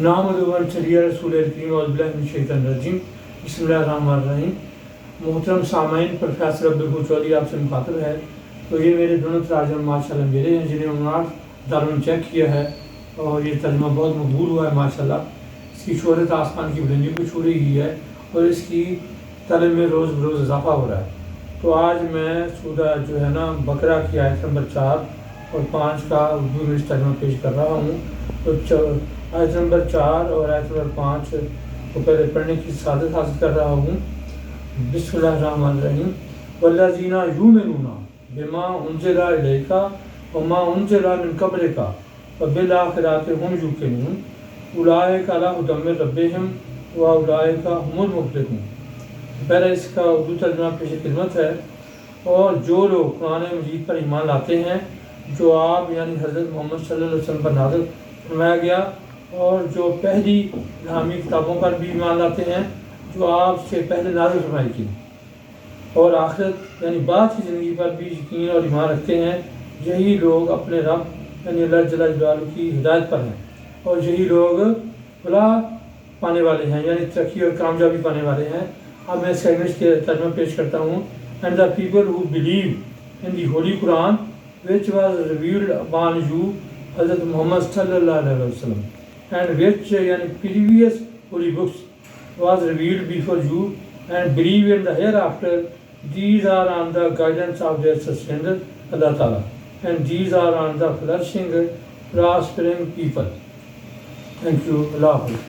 نام چلیے رسول کریم الرجیم بسم اللہ الرحمن الرحیم۔ محترم سامعین، پروفیسر عبدالغفور چودھری آپ سے مخاطب ہے۔ تو یہ میرے دونوں تراجم ماشاءاللہ میرے ہیں جنہیں انہوں نے دارالعلوم چیک کیا ہے اور یہ ترجمہ بہت مقبول ہوا ہے ماشاءاللہ۔ اس کی شہرت آسمان کی بلندی کو چھو رہی ہے اور اس کی طلب میں روز بروز اضافہ ہو رہا ہے۔ تو آج میں سورہ جو ہے نا بقرہ کی آیت نمبر 4 اور 5 کا اردو میں ترجمہ پیش کر رہا ہوں۔ تو آیت نمبر 4 اور آیت نمبر 5 کو پہلے پڑھنے کی سعادت حاصل کر رہا ہوں۔ بسم اللہ الرحمن الرحیم۔ والذین یؤمنون بما انزل الیک وما انزل من قبلک وبالآخرۃ هم یوقنون اولئک علی ھدی من ربہم واولئک هم المفلحون۔ پہلے اس کا اردو ترجمہ پیش خدمت ہے۔ اور جو لوگ قرآن مجید پر ایمان لاتے ہیں جو آپ یعنی حضرت محمد صلی اللہ علیہ وسلم پر نازل فرمایا گیا، اور جو پہلی الہامی کتابوں پر بھی ایمان لاتے ہیں جو آپ سے پہلے نازل فرمائی تھی، اور آخرت یعنی بعد کی زندگی پر بھی یقین اور ایمان رکھتے ہیں، یہی لوگ اپنے رب یعنی اللہ جل جلالہ کی ہدایت پر ہیں، اور یہی لوگ فلاح پانے والے ہیں یعنی ترقی اور کامیابی پانے والے ہیں۔ اب میں اس کا انگلش کے ترجمہ پیش کرتا ہوں۔ And the people who believe in the holy Quran which was revealed upon you حضرت محمد صلی اللہ علیہ وسلم and which یعنی previous holy books was revealed before you and believe in the hereafter, these are on the guidance of their sustainer Allah Ta'ala and these are on the flourishing prospering people. Thank you. Allah Hafiz.